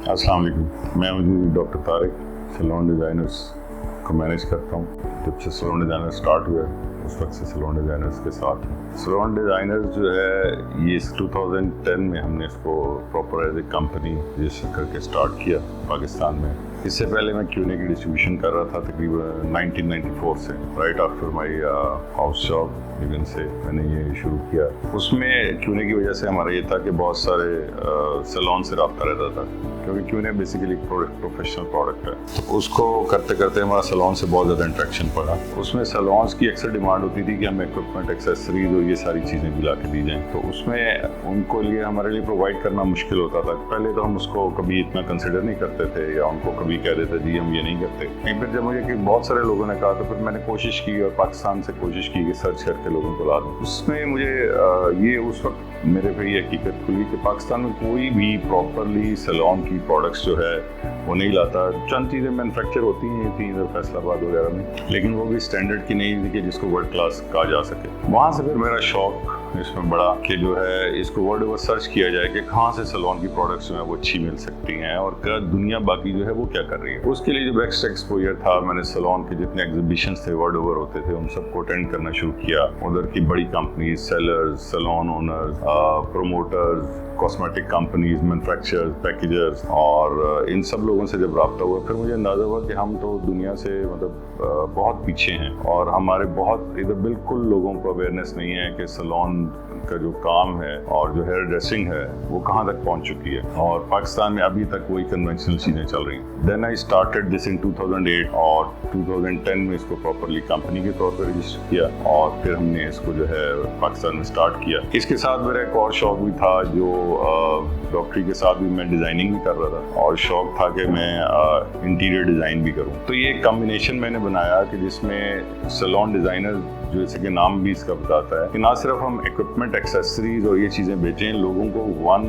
अस्सलाम वालेकुम। मैं हूँ डॉक्टर तारिक, सैलून डिज़ाइनर्स को मैनेज करता हूँ। जब से सैलून डिज़ाइनर स्टार्ट हुआ उस वक्त से सैलून डिज़ाइनर्स के साथ हूँ। सैलून डिज़ाइनर्स जो है ये 2010 में हमने इसको proper as a company register करके स्टार्ट किया पाकिस्तान में। इससे पहले मैं क्यूने की डिस्ट्रीब्यूशन कर रहा था तकरीबन 1994 से, right after my house job even से मैंने ये शुरू किया। उसमें क्यूने की वजह से हमारा ये था कि बहुत सारे सैलून से रब्ता रहता था, क्योंकि क्यूने बेसिकली प्रोफेशनल प्रोडक्ट है। तो उसको करते करते हमारा सैलून से बहुत ज़्यादा इंट्रैक्शन पड़ा। उसमें सैलून्स की अक्सर डिमांड होती थी कि हमें इक्विपमेंट, एक्सेसरीज और ये सारी चीज़ें भी ला के दी जाएँ। तो उसमें उनको लिए हमारे लिए प्रोवाइड करना मुश्किल होता था। पहले तो हम उसको कभी इतना कंसिडर नहीं करते थे या उनको कभी कह देते जी हम ये नहीं करते। लेकिन फिर जब मुझे कि बहुत सारे लोगों ने कहा तो फिर मैंने कोशिश की और पाकिस्तान से कोशिश की कि सर्च करके लोगों को ला दूँ। उसमें मुझे ये उस वक्त मेरे पे ये हकीकत खुली कि पाकिस्तान में कोई भी प्रॉपरली सैलून की प्रोडक्ट्स जो है वो नहीं लाता। चंद चीज़ें मैन्युफैक्चर होती हैं थी इधर फैसलाबाद वगैरह में, लेकिन वो भी स्टैंडर्ड की नहीं थी कि जिसको वर्ल्ड क्लास कहा जा सके। वहाँ से फिर मेरा शौक इसमें बड़ा कि जो है इसको वर्ल्ड ओवर सर्च किया जाए कि कहाँ से सैलून की प्रोडक्ट्स जो है वो अच्छी मिल सकती हैं और क्या दुनिया बाकी जो है वो क्या कर रही है। उसके लिए जो बेस्ट एक्सपोजर था, मैंने सैलून के जितने एग्जीबिशंस थे वर्ल्ड ओवर होते थे उन सबको अटेंड करना शुरू किया। उधर की बड़ी companies, sellers, salon owners, promoters, cosmetic companies, manufacturers, packagers और इन सब लोगों से जब रब्ता हुआ फिर मुझे अंदाज़ा हुआ कि हम तो दुनिया से मतलब बहुत पीछे हैं और हमारे बहुत इधर बिल्कुल लोगों को अवेयरनेस नहीं है कि सैलून का जो काम है और जो हेयर ड्रेसिंग है वो कहाँ तक पहुँच चुकी है। और पाकिस्तान में अभी तक वही कन्वेंशनल चीज़ें चल रही हैं। Then I started this in 2008 और 2010 में इसको प्रॉपरली कंपनी के तौर पर रजिस्टर किया और फिर हमने इसको जो है पाकिस्तान में स्टार्ट किया। इसके साथ मेरा एक और शौक भी था जो डॉक्टरी के साथ भी मैं डिज़ाइनिंग भी कर रहा था और शौक था कि मैं इंटीरियर डिज़ाइन भी करूं। तो ये कॉम्बिनेशन मैंने बनाया कि जिसमें सैलून डिज़ाइनर जैसे कि नाम भी इसका बताता है कि ना सिर्फ हम इक्विपमेंट, एक्सेसरीज और ये चीज़ें बेचें, लोगों को वन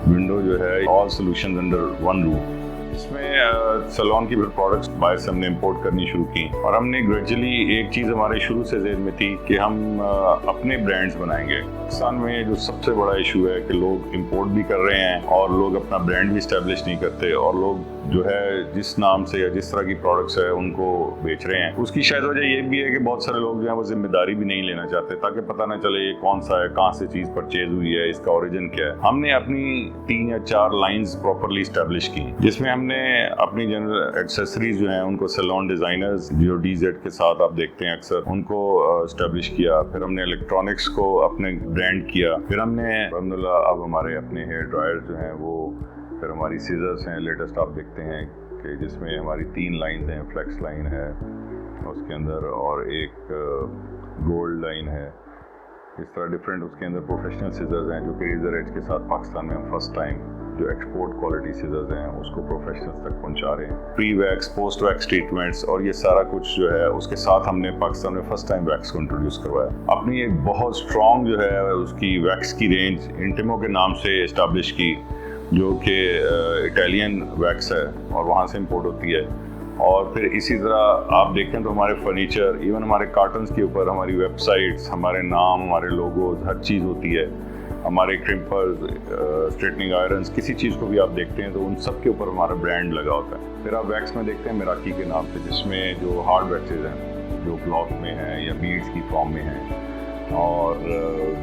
विंडो जो है all solutions under one roof. इसमें सैलून की फिर प्रोडक्ट्स बाहर से हमने इंपोर्ट करनी शुरू की और हमने ग्रेजुअली एक चीज़ हमारे शुरू से ज़हन में थी कि हम अपने ब्रांड्स बनाएंगे। पाकिस्तान में जो सबसे बड़ा इशू है कि लोग इंपोर्ट भी कर रहे हैं और लोग अपना ब्रांड भी इस्टेब्लिश नहीं करते और लोग जो है जिस नाम से या जिस तरह की प्रोडक्ट्स है उनको बेच रहे हैं। उसकी शायद वजह ये भी है कि बहुत सारे लोग जो है वो जिम्मेदारी भी नहीं लेना चाहते ताकि पता ना चले ये कौन सा है, कहाँ से चीज़ परचेज हुई है, इसका ओरिजिन क्या है। हमने अपनी 3 या 4 लाइंस प्रॉपरली इस्टेब्लिश की जिसमें हमने अपनी जनरल एक्सेसरीज जो हैं उनको सैलून डिज़ाइनर्स जो DZ के साथ आप देखते हैं अक्सर उनको इस्टेब्लिश किया। फिर हमने इलेक्ट्रॉनिक्स को अपने ब्रांड किया। फिर हमने अल्हम्दुलिल्लाह अब हमारे अपने हेयर ड्रायर जो हैं वो, फिर हमारी सीजर्स हैं लेटेस्ट आप देखते हैं कि जिसमें हमारी 3 लाइंस हैं, फ्लेक्स लाइन है उसके अंदर और एक गोल्ड लाइन है। इस तरह डिफरेंट उसके अंदर प्रोफेशनल सीजर्स हैं जो कि रेजर एज के साथ पाकिस्तान में हम फर्स्ट टाइम जो एक्सपोर्ट क्वालिटी सीजर्स हैं उसको प्रोफेशनल्स तक पहुंचा रहे हैं। Pre wax, post wax treatments और ये सारा कुछ जो है उसके साथ हमने पाकिस्तान में फर्स्ट टाइम वैक्स को इंट्रोड्यूस करवाया। अपनी एक बहुत स्ट्रॉन्ग जो है उसकी वैक्स की रेंज इंटिमो के नाम से इस्टेब्लिश की जो कि इटालियन वैक्स है और वहाँ से इंपोर्ट होती है। और फिर इसी तरह आप देखें तो हमारे फर्नीचर, इवन हमारे कार्टन्स के ऊपर हमारी वेबसाइट्स, हमारे नाम, हमारे लोगोज, हर चीज़ होती है। हमारे क्रिम्पर्स, स्ट्रेटनिंग आयरन्स, किसी चीज़ को भी आप देखते हैं तो उन सब के ऊपर हमारा ब्रांड लगा होता है। फिर आप वैक्स में देखते हैं मिराकी के नाम से, जिसमें जो हार्ड वैक्सेज हैं जो क्लॉथ में हैं या बीड्स की फॉर्म में हैं और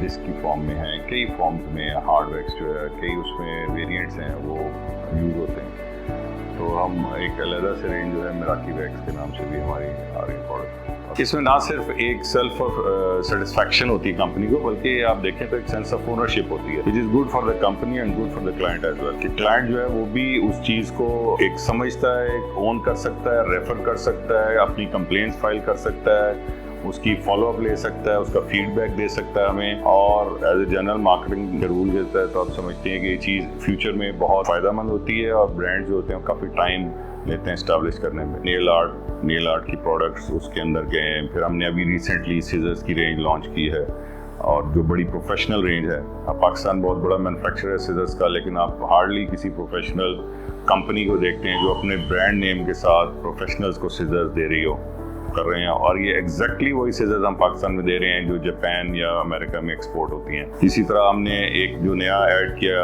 डिस्क की फॉर्म में हैं, कई फॉर्म्स में हार्ड वैक्स जो है कई उसमें वेरिएंट्स हैं वो यूज़ होते हैं। तो हम एक अलग से रेंज जो है मिराकी वैक्स के नाम से भी हमारी आ रही प्रोडक्ट। इसमें ना सिर्फ एक सेल्फ सेटिस्फैक्शन होती है कंपनी को, बल्कि आप देखें तो एक सेंस ऑफ ओनरशिप होती है, which is good for the company and good for the client as well. कि क्लाइंट जो है वो भी उस चीज़ को एक समझता है, एक ओन कर सकता है, रेफर कर सकता है, अपनी कंप्लेंट्स फाइल कर सकता है, उसकी फॉलोअप ले सकता है, उसका फीडबैक दे सकता है हमें और as a general marketing rule देता है। तो आप समझते हैं कि ये चीज़ फ्यूचर में बहुत फ़ायदेमंद होती है और ब्रांड जो होते हैं काफ़ी टाइम लेते हैं इस्टेब्लिश करने में। नेल आर्ट की प्रोडक्ट्स उसके अंदर गए हैं। फिर हमने अभी रिसेंटली सीजर्स की रेंज लॉन्च की है और जो बड़ी प्रोफेशनल रेंज है। अब पाकिस्तान बहुत बड़ा मैन्युफैक्चरर है सीजर्स का, लेकिन आप हार्डली किसी प्रोफेशनल कंपनी को देखते हैं जो अपने ब्रांड नेम के साथ प्रोफेशनल्स को सीजर्स दे रही हो। कर रहे हैं, और ये एग्जैक्टली वही सीजर्स हम पाकिस्तान में दे रहे हैं जो जापान या अमेरिका में एक्सपोर्ट होती हैं। इसी तरह हमने एक जो नया ऐड किया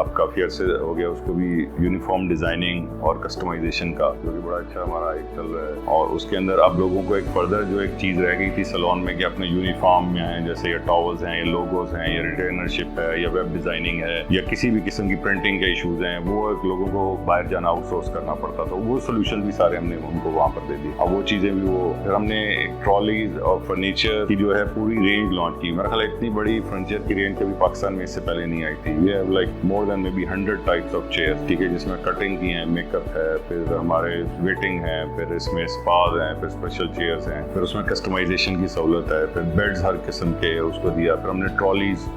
अब काफ़ी अर्से हो गया, उसको भी यूनिफॉर्म डिज़ाइनिंग और कस्टमाइजेशन का, जो कि बड़ा अच्छा हमारा एक चल रहा है। और उसके अंदर अब लोगों को एक फर्दर जो एक चीज़ रह गई थी सैलून में कि अपने यूनिफॉर्म में हैं, जैसे ये टॉवल्स हैं, ये लोगोस हैं, या रिटेनरशिप है, या वेब डिज़ाइनिंग है, या किसी भी किस्म की प्रिंटिंग के इशूज़ हैं, वो एक लोगों को बाहर जाना आउटसोर्स करना पड़ता था। वो सोल्यूशन भी सारे हमने उनको वहाँ पर दे दी। अब वो चीज़ें भी वो फिर हमने ट्रॉलीज और फर्नीचर की जो है पूरी रेंज लॉन्च की। मेरा ख्याल इतनी बड़ी फर्नीचर की रेंज कभी पाकिस्तान में इससे पहले नहीं आई थी। We have like more than maybe 100 types of chairs, ठीक है, जिसमें कटिंग की है, मेकअप है, फिर हमारे वेटिंग है, फिर इसमें स्पाज हैं, फिर स्पेशल चेयर्स हैं, फिर उसमें कस्टमाइजेशन की सहूलत है, फिर बेड्स हर किस्म के उसको दिया। फिर हमने ट्रॉलीज,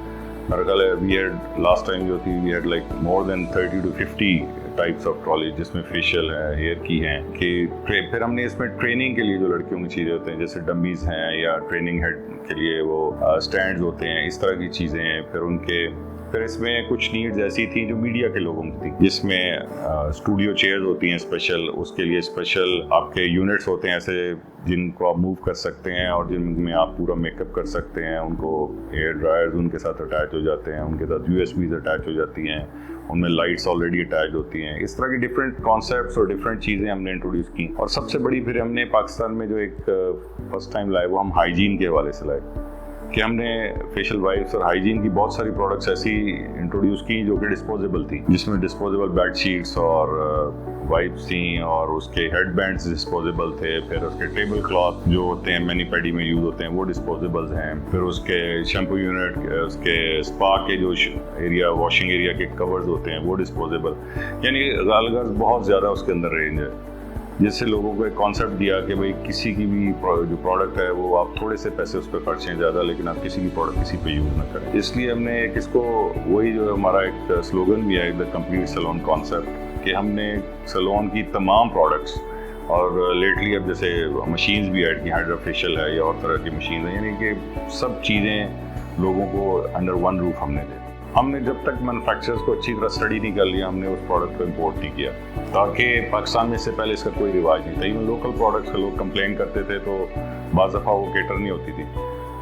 मेरा ख्याल है वी हैड लास्ट टाइम जो थी we had like more than 30 to 50 types of trolley, जिसमें फेशियल है, हेयर की हैं, कि फिर हमने इसमें ट्रेनिंग के लिए जो लड़कियों की चीज़ें होते हैं जैसे डमीज हैं, या ट्रेनिंग हेड के लिए वो स्टैंड्स होते हैं, इस तरह की चीज़ें हैं। फिर इसमें कुछ नीड्स ऐसी थी जो मीडिया के लोगों की थी, जिसमें स्टूडियो चेयर्स होती हैं स्पेशल, उसके लिए स्पेशल आपके यूनिट्स होते हैं ऐसे जिनको आप मूव कर सकते हैं और जिनमें आप पूरा मेकअप कर सकते हैं। उनको एयर ड्रायर्स उनके साथ अटैच हो जाते हैं, उनके साथ USBs अटैच हो जाती हैं, उनमें लाइट्स ऑलरेडी अटैच होती हैं। इस तरह की डिफरेंट कॉन्सेप्ट्स और डिफरेंट चीज़ें हमने इंट्रोड्यूस की। और सबसे बड़ी फिर हमने पाकिस्तान में जो एक फर्स्ट टाइम लाए वो हम हाइजीन के हवाले से लाए, कि हमने फेशियल वाइप्स और हाइजीन की बहुत सारी प्रोडक्ट्स ऐसी इंट्रोड्यूस की जो कि डिस्पोजेबल थी, जिसमें डिस्पोजेबल बेड शीट्स और वाइप्स थी, और उसके हेड बैंड्स डिस्पोजेबल थे, फिर उसके टेबल क्लॉथ जो होते हैं मैनी पैडी में यूज़ होते हैं वो डिस्पोजेबल्स हैं, फिर उसके शैम्पू यूनिट, उसके स्पा के जो एरिया वॉशिंग एरिया के कवर्स होते हैं वो डिस्पोजेबल। यानी गालगर्ज बहुत ज़्यादा उसके अंदर रेंज है, जिससे लोगों को एक कॉन्सेप्ट दिया कि भाई किसी की भी जो प्रोडक्ट है वो आप थोड़े से पैसे उस पर खर्चें ज़्यादा, लेकिन आप किसी की प्रोडक्ट किसी पे यूज़ ना करें। इसलिए हमने एक इसको वही जो हमारा एक स्लोगन भी है, द कंप्लीट सैलून कॉन्सेप्ट, कि हमने सैलून की तमाम प्रोडक्ट्स, और लेटली अब जैसे मशीन्स भी ऐड की, हाइड्रा फेशियल है या और तरह की मशीन है, यानी कि सब चीज़ें लोगों को अंडर वन रूफ हमने दे। हमने जब तक मैन्युफैक्चरर्स को अच्छी तरह स्टडी नहीं कर लिया, हमने उस प्रोडक्ट को इम्पोर्ट नहीं किया, ताकि पाकिस्तान में इससे पहले इसका कोई रिवाज नहीं था। इवन लोकल प्रोडक्ट्स का लोग कंप्लेन करते थे तो बाज़ दफ़ा वो केटर नहीं होती थी।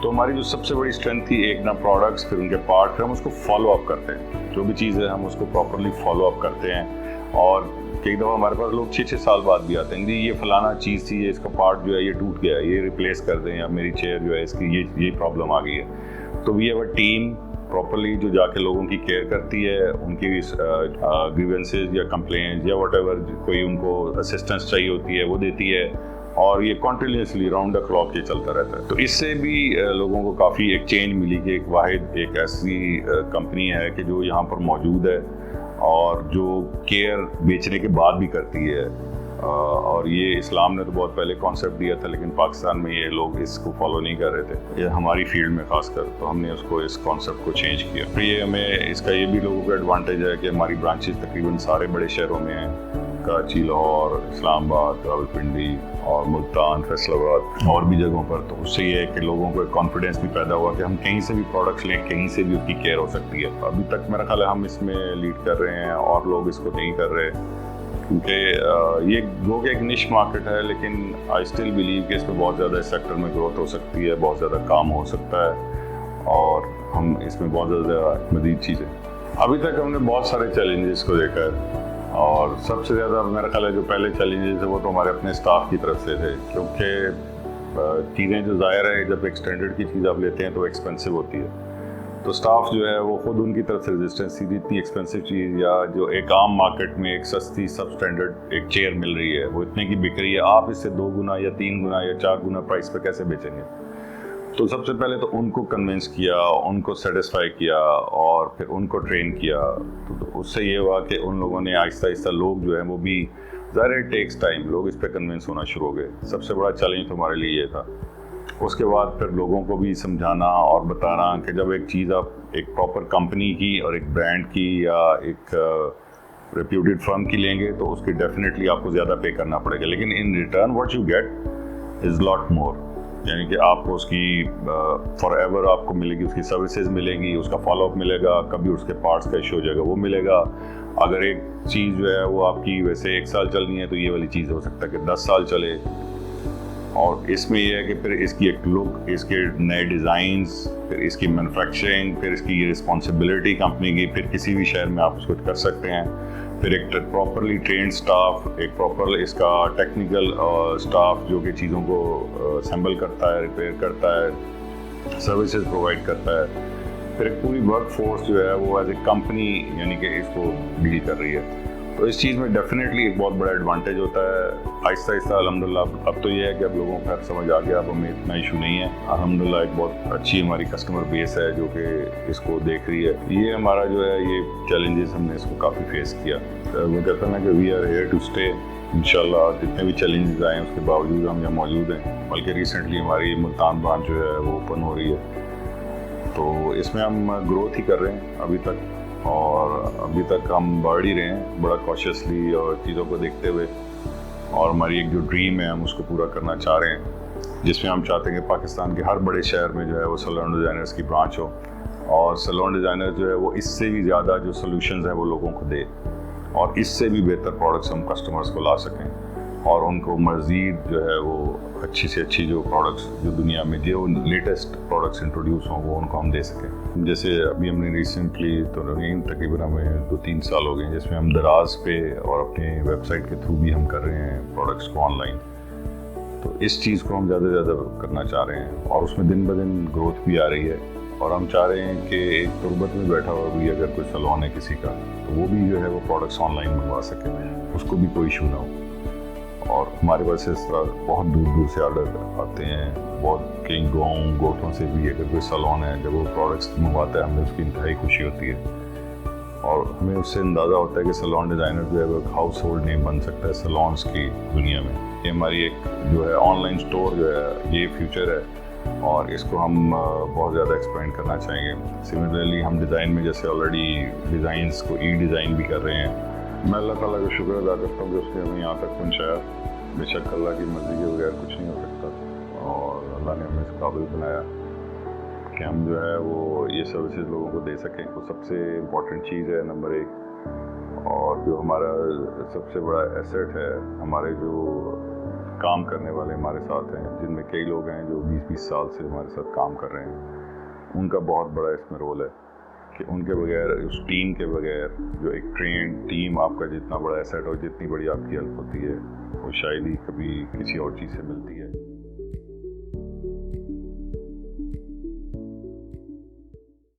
तो हमारी जो सबसे बड़ी स्ट्रेंथ थी, एक ना प्रोडक्ट्स, फिर उनके पार्ट, फिर हम उसको फॉलो अप करते हैं। जो भी चीज़ है हम उसको प्रॉपरली फॉलो अप करते हैं। और कई दफ़ा हमारे पास लोग 6-6 साल बाद भी आते हैं, जी ये फलाना चीज़ थी, ये इसका पार्ट जो है ये टूट गया, ये रिप्लेस कर दें, या मेरी चेयर जो है इसकी ये प्रॉब्लम आ गई है। तो we have a team properly जो जाके लोगों की केयर करती है, उनकी ग्रीवेंसेस या कंप्लेंट्स या व्हाटएवर कोई उनको असिस्टेंस चाहिए होती है वो देती है, और ये कॉन्टिन्यूसली राउंड द क्लॉक ये चलता रहता है। तो इससे भी लोगों को काफ़ी एक चेंज मिली कि एक वाहिद एक ऐसी कंपनी है कि जो यहाँ पर मौजूद है और जो केयर बेचने के बाद भी करती है। और ये इस्लाम ने तो बहुत पहले कॉन्सेप्ट दिया था, लेकिन पाकिस्तान में ये लोग इसको फॉलो नहीं कर रहे थे, ये हमारी फील्ड में खासकर। तो हमने उसको इस कॉन्सेप्ट को चेंज किया। फिर ये हमें इसका ये भी लोगों को एडवांटेज है कि हमारी ब्रांचेस तकरीबन सारे बड़े शहरों में हैं, कराची, लाहौर, इस्लामाबाद, रावलपिंडी और मुल्तान, फैसलाबाद और भी जगहों पर। तो उससे ये है कि लोगों को एक कॉन्फिडेंस भी पैदा हुआ कि हम कहीं से भी प्रोडक्ट्स लें, कहीं से भी उसकी केयर हो सकती है। अभी तक मेरा ख्याल है हम इसमें लीड कर रहे हैं और लोग इसको नहीं कर रहे, क्योंकि ये गो के एक निश मार्केट है, लेकिन आई स्टिल बिलीव कि इसमें बहुत ज़्यादा इस सेक्टर में ग्रोथ हो सकती है, बहुत ज़्यादा काम हो सकता है, और हम इसमें बहुत ज़्यादा मज़ीद चीज़ें। अभी तक हमने बहुत सारे चैलेंजेस को देखा है, और सबसे ज़्यादा मेरा ख्याल है जो पहले चैलेंजेस है वो तो हमारे अपने स्टाफ की तरफ से थे, क्योंकि चीज़ें जो ज़ाहिर है जब एक स्टैंडर्ड की चीज़ आप लेते हैं तो एक्सपेंसिव होती है। तो स्टाफ जो है वो खुद उनकी तरफ से रेजिस्टेंस थी, इतनी एक्सपेंसिव चीज़ या जो एक आम मार्केट में एक सस्ती सब स्टैंडर्ड एक चेयर मिल रही है वो इतने की बिक रही है, आप इससे 2 गुना या 3 गुना या 4 गुना प्राइस पे कैसे बेचेंगे। तो सबसे पहले तो उनको कन्विंस किया, उनको सेटिस्फाई किया, और फिर उनको ट्रेन किया। तो उससे ये हुआ कि उन लोगों ने आहिस्ता आहिस्ता लोग जो है वो भी, ज़ाहिर टेक्स टाइम, लोग इस पर कन्विंस होना शुरू हो गए। सबसे बड़ा चैलेंज तो हमारे लिए ये था। उसके बाद फिर लोगों को भी समझाना और बताना कि जब एक चीज़ आप एक प्रॉपर कंपनी की और एक ब्रांड की या एक रेप्यूटेड फर्म की लेंगे तो उसकी डेफिनेटली आपको ज़्यादा पे करना पड़ेगा, लेकिन in return what you get is lot more, यानी कि आपको उसकी फॉर एवर आपको मिलेगी, उसकी सर्विसेज मिलेगी, उसका फॉलोअप मिलेगा, कभी उसके पार्ट्स का इशू हो जाएगा वो मिलेगा। अगर एक चीज़ जो है वो आपकी वैसे 1 साल चलनी है तो ये वाली चीज़ हो सकता है कि 10 साल चले। اور اس میں یہ ہے کہ پھر اس کی ایک لک، اس کے نئے ڈیزائنس، پھر اس کی مینوفیکچرنگ، پھر اس کی یہ رسپانسبلٹی کمپنی کی، پھر کسی بھی شہر میں آپ اس کو کر سکتے ہیں، پھر ایک پراپرلی ٹرینڈ سٹاف، ایک پراپر اس کا ٹیکنیکل سٹاف جو کہ چیزوں کو اسمبل کرتا ہے، ریپیئر کرتا ہے، سروسز پرووائڈ کرتا ہے، پھر ایک پوری ورک فورس جو ہے وہ ایز اے کمپنی یعنی کہ اس کو ڈیل کر رہی ہے. تو اس چیز میں ڈیفینیٹلی ایک بہت بڑا ایڈوانٹیج ہوتا ہے. آہستہ آہستہ الحمدللہ اب تو یہ ہے کہ اب لوگوں کو سمجھ آ گیا، اب ہمیں اتنا ایشو نہیں ہے. الحمدللہ ایک بہت اچھی ہماری کسٹمر بیس ہے جو کہ اس کو دیکھ رہی ہے. یہ ہمارا جو ہے یہ چیلنجز ہم نے اس کو کافی فیس کیا. وہ کہتا ہے نا کہ we are here to stay. انشاءاللہ جتنے بھی چیلنجز آئے ہیں اس کے باوجود ہم یہاں موجود ہیں. بلکہ ریسنٹلی ہماری ملتان برانچ جو ہے وہ اوپن ہو رہی ہے، تو اس میں ہم گروتھ ہی کر رہے ہیں ابھی تک، اور ابھی تک ہم بڑھ ہی رہے ہیں بڑا کوشیسلی اور چیزوں کو دیکھتے ہوئے. اور ہماری ایک جو ڈریم ہے ہم اس کو پورا کرنا چاہ رہے ہیں، جس میں ہم چاہتے ہیں کہ پاکستان کے ہر بڑے شہر میں جو ہے وہ سیلون ڈیزائنرز کی برانچ ہو، اور سیلون ڈیزائنر جو ہے وہ اس سے بھی زیادہ جو سلوشنز ہیں وہ لوگوں کو دے، اور اس سے بھی بہتر پروڈکٹس ہم کسٹمرز کو لا سکیں، اور ان کو مزید جو ہے وہ اچھی سے اچھی جو پروڈکٹس جو دنیا میں جو لیٹسٹ پروڈکٹس انٹروڈیوس ہوں وہ ان کو ہم دے سکیں. جیسے ابھی ہم نے ریسنٹلی تو تقریباً ہمیں 2-3 سال ہو گئے ہیں جس میں ہم دراز پہ اور اپنے ویب سائٹ کے تھرو بھی ہم کر رہے ہیں پروڈکٹس کو آن لائن. تو اس چیز کو ہم زیادہ سے زیادہ کرنا چاہ رہے ہیں، اور اس میں دن بدن گروتھ بھی آ رہی ہے. اور ہم چاہ رہے ہیں کہ ایک تربت میں بیٹھا ہوا بھی اگر کوئی سیلون ہے کسی کا تو وہ بھی جو ہے وہ پروڈکٹس آن لائن منگوا سکے، اس کو بھی کوئی ایشو نہ ہو. اور ہمارے پاس اس طرح بہت دور دور سے آرڈر آتے ہیں، بہت کئی گوٹوں سے بھی. اگر کوئی سیلون ہے جب وہ پروڈکٹس منگواتا ہے ہمیں اس کی انتہائی خوشی ہوتی ہے، اور ہمیں اس سے اندازہ ہوتا ہے کہ سیلون ڈیزائنر جو ہے وہ ایک ہاؤس ہولڈ نیم بن سکتا ہے سیلونس کی دنیا میں. یہ ہماری ایک جو ہے آن لائن اسٹور جو ہے یہ فیوچر ہے، اور اس کو ہم بہت زیادہ ایکسپینڈ کرنا چاہیں گے. سملرلی ہم ڈیزائن میں جیسے آلریڈی ڈیزائنس کو ای ڈیزائن بھی کر رہے ہیں. میں اللہ تعالیٰ کا شکر ادا کرتا ہوں کہ اس نے ہمیں یہاں تک پہنچایا. بے شک اللہ کی مرضی کے بغیر کچھ نہیں ہو سکتا، اور اللہ نے ہمیں اس قابل بنایا کہ ہم جو ہے وہ یہ سروسز لوگوں کو دے سکیں. وہ سب سے امپورٹنٹ چیز ہے نمبر 1. اور جو ہمارا سب سے بڑا ایسیٹ ہے، ہمارے جو کام کرنے والے ہمارے ساتھ ہیں، جن میں کئی لوگ ہیں جو 20-20 سال سے ہمارے ساتھ کام کر رہے ہیں، ان کا بہت بڑا اس میں رول ہے کہ ان کے بغیر، اس ٹیم کے بغیر، جو ایک ٹرینڈ ٹیم آپ کا جتنا بڑا ایسیٹ اور جتنی بڑی آپ کی ہیلپ ہوتی ہے وہ شاید ہی کبھی کسی اور چیز سے ملتی ہے.